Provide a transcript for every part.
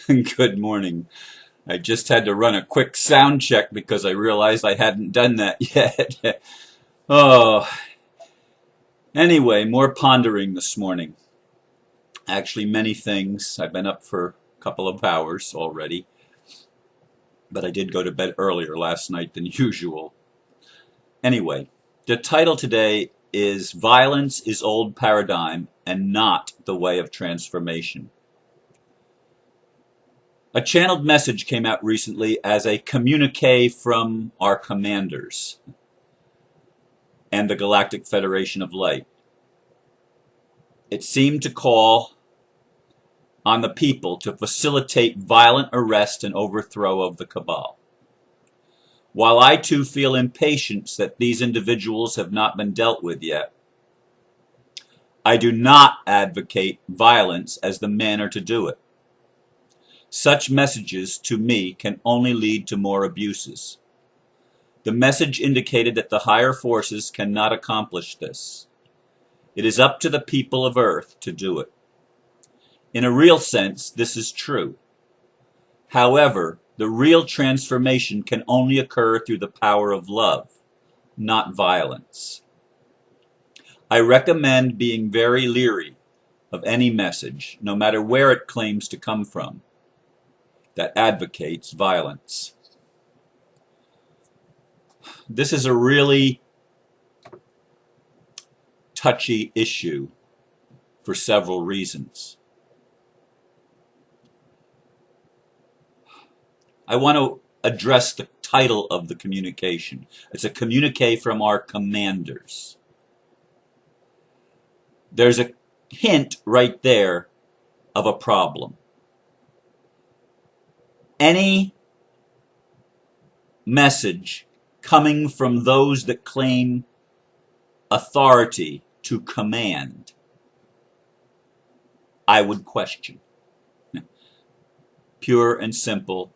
Good morning. I just had to run a quick sound check because I realized I hadn't done that yet. Oh, anyway, more pondering this morning. Actually, many things. I've been up for a couple of hours already, but I did go to bed earlier last night than usual. Anyway, the title today is Violence is Old Paradigm and Not the Way of Transformation. A channeled message came out recently as a communique from our commanders and the Galactic Federation of Light. It seemed to call on the people to facilitate violent arrest and overthrow of the cabal. While I too feel impatience that these individuals have not been dealt with yet, I do not advocate violence as the manner to do it. Such messages, to me, can only lead to more abuses. The message indicated that the higher forces cannot accomplish this. It is up to the people of Earth to do it. In a real sense, this is true. However, the real transformation can only occur through the power of love, not violence. I recommend being very leery of any message, no matter where it claims to come from, that advocates violence. This is a really touchy issue for several reasons. I want to address the title of the communication. It's a communique from our commanders. There's a hint right there of a problem. Any message coming from those that claim authority to command, I would question. Pure and simple.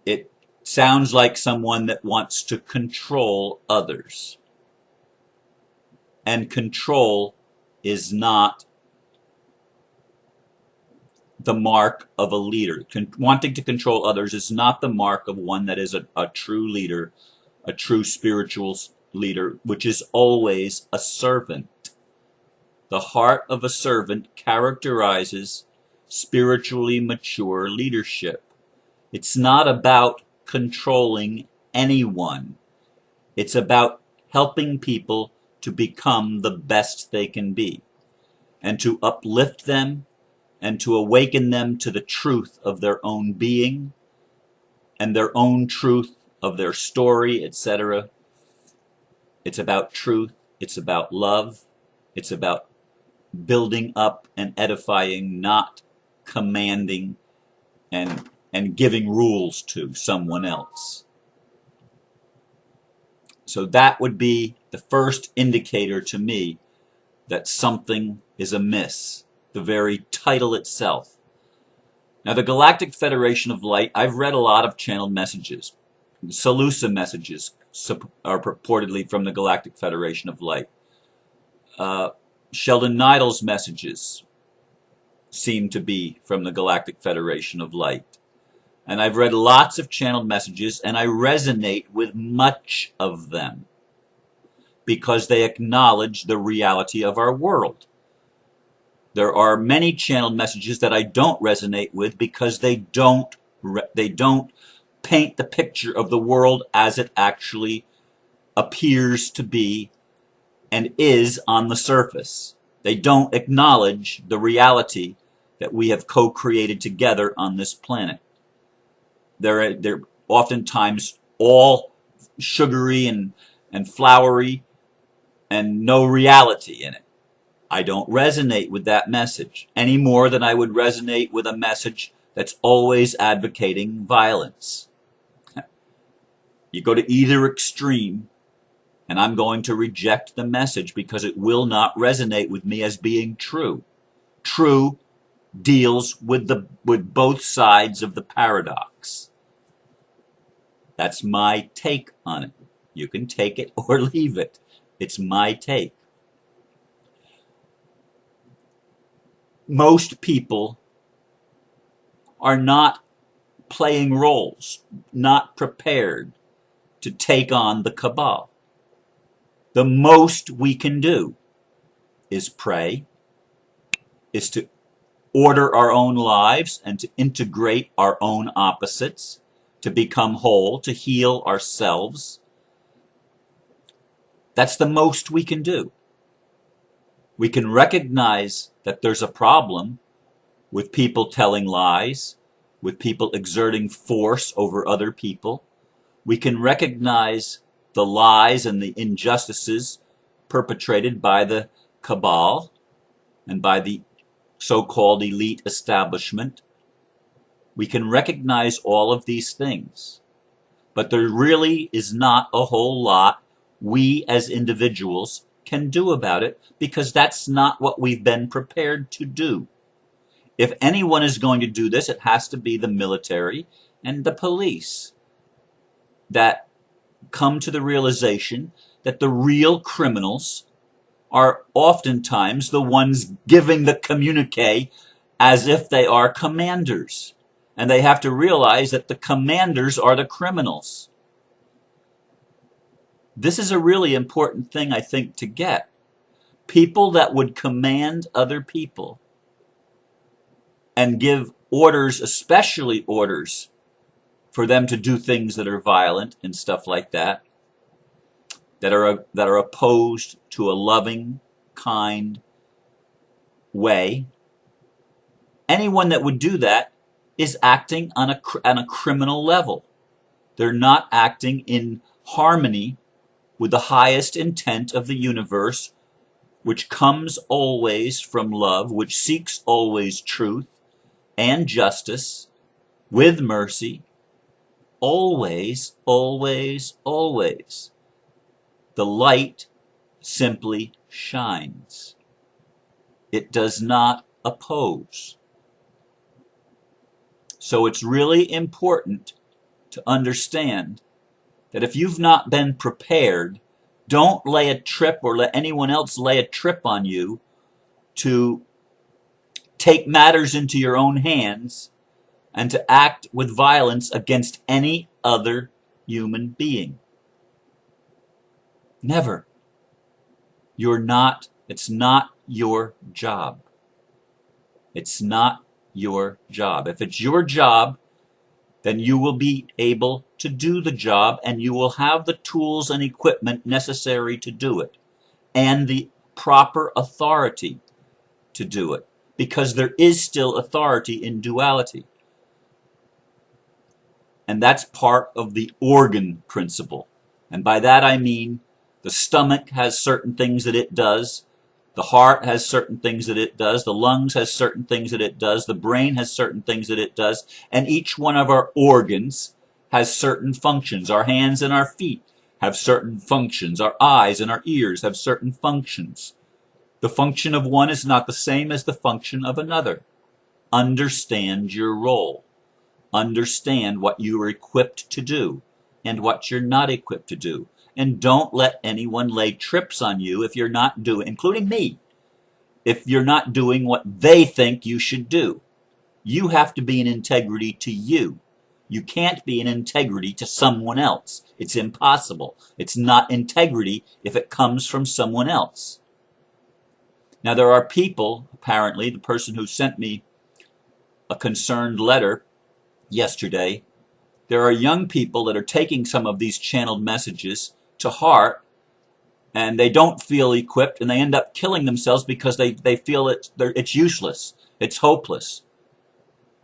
It sounds like someone that wants to control others. And control is not the mark of a leader. Wanting to control others is not the mark of one that is a true leader, a true spiritual leader, which is always a servant. The heart of a servant characterizes spiritually mature leadership. It's not about controlling anyone. It's about helping people to become the best they can be and to uplift them and to awaken them to the truth of their own being and their own truth of their story, etc. It's about truth. It's about love. It's about building up and edifying, not commanding and giving rules to someone else. So that would be the first indicator to me that something is amiss. The very title itself. Now, the Galactic Federation of Light, I've read a lot of channeled messages. Salusa messages are purportedly from the Galactic Federation of Light. Sheldon Nidal's messages seem to be from the Galactic Federation of Light. And I've read lots of channeled messages, and I resonate with much of them because they acknowledge the reality of our world. There are many channeled messages that I don't resonate with because they don't paint the picture of the world as it actually appears to be and is on the surface. They don't acknowledge the reality that we have co-created together on this planet. They're oftentimes all sugary and flowery and no reality in it. I don't resonate with that message any more than I would resonate with a message that's always advocating violence. You go to either extreme, and I'm going to reject the message because it will not resonate with me as being true. True deals with both sides of the paradox. That's my take on it. You can take it or leave it. It's my take. Most people are not playing roles, not prepared to take on the cabal. The most we can do is pray, is to order our own lives and to integrate our own opposites, to become whole, to heal ourselves. That's the most we can do. We can recognize that there's a problem with people telling lies, with people exerting force over other people. We can recognize the lies and the injustices perpetrated by the cabal and by the so-called elite establishment. We can recognize all of these things, but there really is not a whole lot we as individuals can do about it, because that's not what we've been prepared to do. If anyone is going to do this, it has to be the military and the police that come to the realization that the real criminals are oftentimes the ones giving the communiqué as if they are commanders. And they have to realize that the commanders are the criminals. This is a really important thing, I think, to get. People that would command other people and give orders, especially orders, for them to do things that are violent and stuff like that, that are opposed to a loving, kind way. Anyone that would do that is acting on a criminal level. They're not acting in harmony with the highest intent of the universe, which comes always from love, which seeks always truth and justice with mercy. Always, always, always. The light simply shines. It does not oppose. So it's really important to understand that if you've not been prepared, don't lay a trip or let anyone else lay a trip on you to take matters into your own hands and to act with violence against any other human being. Never. It's not your job. It's not your job. If it's your job, then you will be able to do the job, and you will have the tools and equipment necessary to do it, and the proper authority to do it, because there is still authority in duality. And that's part of the organ principle. And by that I mean the stomach has certain things that it does, the heart has certain things that it does, the lungs has certain things that it does, the brain has certain things that it does, and each one of our organs has certain functions. Our hands and our feet have certain functions. Our eyes and our ears have certain functions. The function of one is not the same as the function of another. Understand your role. Understand what you are equipped to do and what you're not equipped to do. And don't let anyone lay trips on you if you're not doing, including me, if you're not doing what they think you should do. You have to be in integrity to you. You can't be in integrity to someone else. It's impossible. It's not integrity if it comes from someone else. Now there are people, apparently, the person who sent me a concerned letter yesterday, there are young people that are taking some of these channeled messages to heart, and they don't feel equipped, and they end up killing themselves because they feel it's useless, it's hopeless.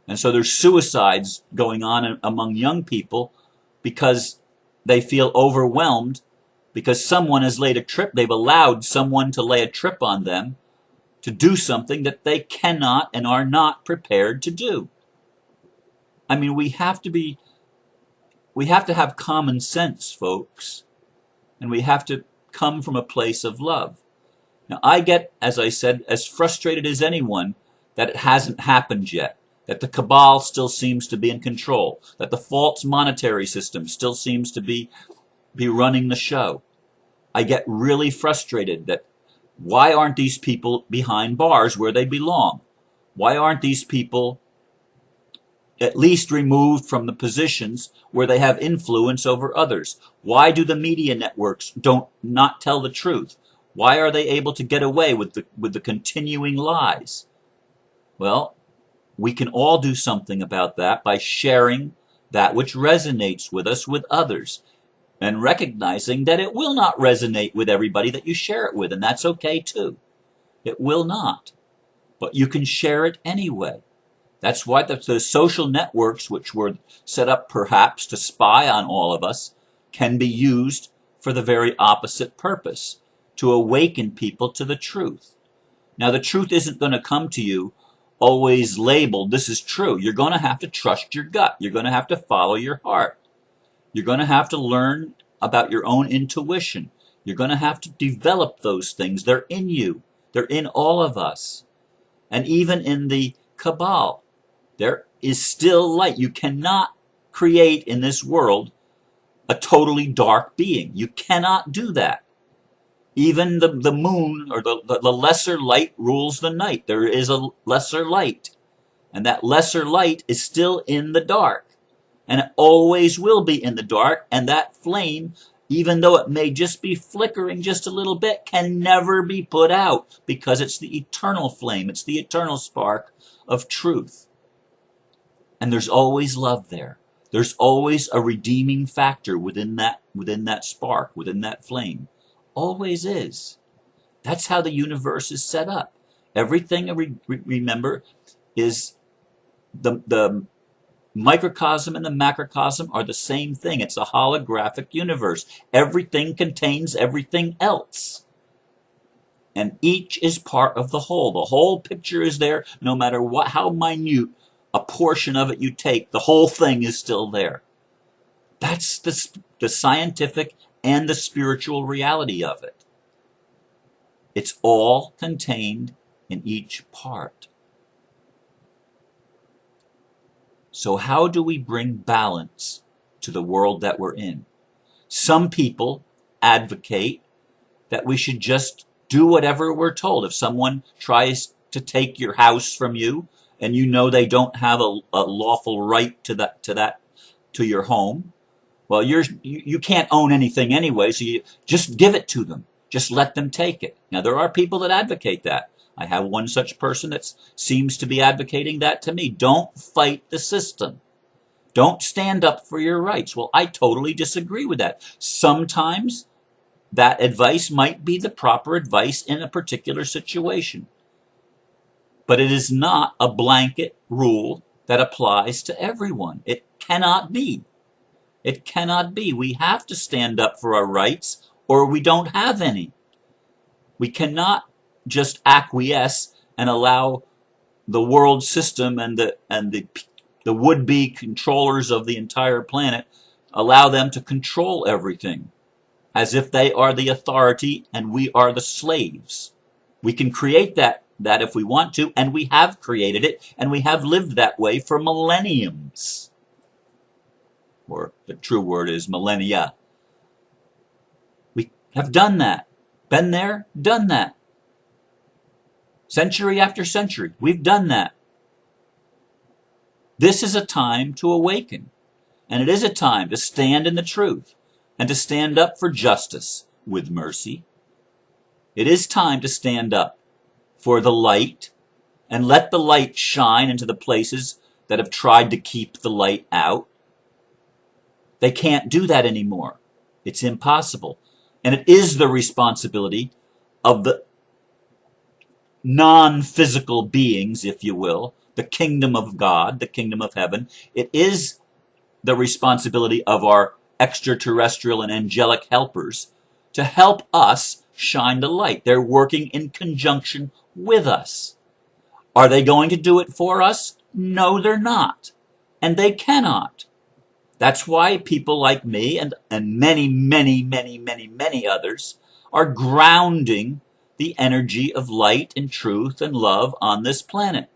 And so there's suicides going on among young people because they feel overwhelmed because someone has laid a trip, they've allowed someone to lay a trip on them to do something that they cannot and are not prepared to do. I mean, we have to have common sense, folks, and we have to come from a place of love. Now, I get, as I said, as frustrated as anyone that it hasn't happened yet, that the cabal still seems to be in control, that the false monetary system still seems to be running the show. I get really frustrated that why aren't these people behind bars where they belong? Why aren't these people at least removed from the positions where they have influence over others. Why do the media networks not tell the truth? Why are they able to get away with the continuing lies? Well, we can all do something about that by sharing that which resonates with us with others, and recognizing that it will not resonate with everybody that you share it with, and that's okay too. It will not. But you can share it anyway. That's why the social networks, which were set up perhaps to spy on all of us, can be used for the very opposite purpose, to awaken people to the truth. Now, the truth isn't going to come to you always labeled, this is true. You're going to have to trust your gut. You're going to have to follow your heart. You're going to have to learn about your own intuition. You're going to have to develop those things. They're in you. They're in all of us. And even in the cabal, there is still light. You cannot create in this world a totally dark being. You cannot do that. Even the moon or the lesser light rules the night. There is a lesser light. And that lesser light is still in the dark. And it always will be in the dark. And that flame, even though it may just be flickering just a little bit, can never be put out, because it's the eternal flame. It's the eternal spark of truth. And there's always love there. There's always a redeeming factor within that spark, within that flame. Always is. That's how the universe is set up. Everything, remember, is the microcosm and the macrocosm are the same thing. It's a holographic universe. Everything contains everything else. And each is part of the whole. The whole picture is there, no matter how minute a portion of it you take, the whole thing is still there. That's the scientific and the spiritual reality of it. It's all contained in each part. So how do we bring balance to the world that we're in? Some people advocate that we should just do whatever we're told. If someone tries to take your house from you, and you know they don't have a lawful right to your home, well, you can't own anything anyway, so you just give it to them. Just let them take it. Now, there are people that advocate that. I have one such person that seems to be advocating that to me. Don't fight the system. Don't stand up for your rights. Well, I totally disagree with that. Sometimes that advice might be the proper advice in a particular situation. But it is not a blanket rule that applies to everyone. It cannot be. It cannot be. We have to stand up for our rights, or we don't have any. We cannot just acquiesce and allow the world system and the would-be controllers of the entire planet, allow them to control everything, as if they are the authority and we are the slaves. We can create that if we want to, and we have created it, and we have lived that way for millenniums. Or the true word is millennia. We have done that. Been there, done that. Century after century, we've done that. This is a time to awaken, and it is a time to stand in the truth and to stand up for justice with mercy. It is time to stand up for the light and let the light shine into the places that have tried to keep the light out. They can't do that anymore. It's impossible. And it is the responsibility of the non-physical beings, if you will, the kingdom of God, the kingdom of heaven. It is the responsibility of our extraterrestrial and angelic helpers to help us shine the light. They're working in conjunction with us. Are they going to do it for us? No, they're not. And they cannot. That's why people like me and many, many, many, many, many others are grounding the energy of light and truth and love on this planet.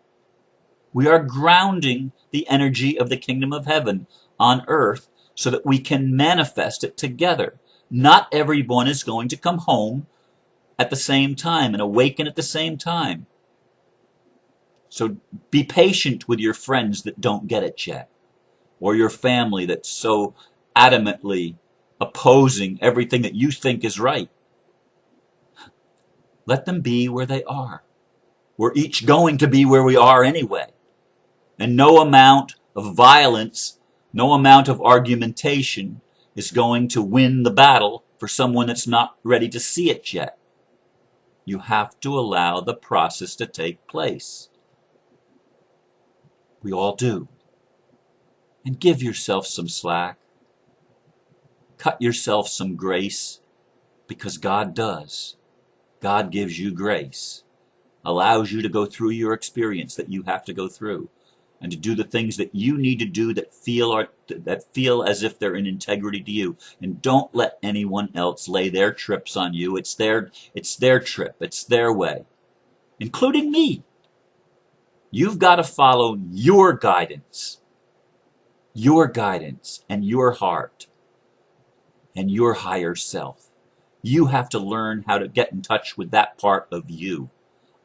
We are grounding the energy of the kingdom of heaven on earth so that we can manifest it together. Not everyone is going to come home at the same time and awaken at the same time. So be patient with your friends that don't get it yet, or your family that's so adamantly opposing everything that you think is right. Let them be where they are. We're each going to be where we are anyway. And no amount of violence, no amount of argumentation is going to win the battle for someone that's not ready to see it yet. You have to allow the process to take place. We all do. And give yourself some slack. Cut yourself some grace, because God does. God gives you grace, allows you to go through your experience that you have to go through, and to do the things that you need to do that feel as if they're in integrity to you. And don't let anyone else lay their trips on you. It's their trip. It's their way, including me. You've got to follow your guidance and your heart and your higher self. You have to learn how to get in touch with that part of you.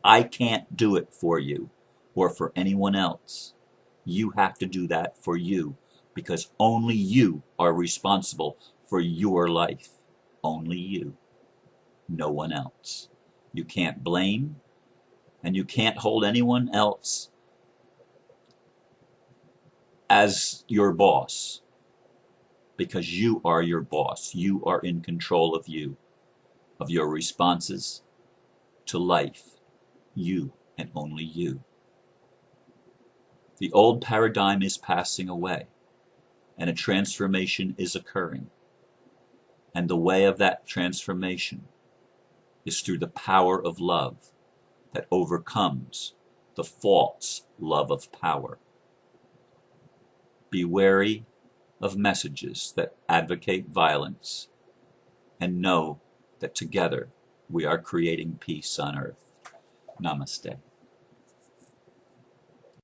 I can't do it for you or for anyone else. You have to do that for you, because only you are responsible for your life. Only you. No one else. You can't blame, and you can't hold anyone else as your boss, because you are your boss. You are in control of you, of your responses to life. You and only you. The old paradigm is passing away, and a transformation is occurring. And the way of that transformation is through the power of love that overcomes the false love of power. Be wary of messages that advocate violence, and know that together we are creating peace on earth. Namaste.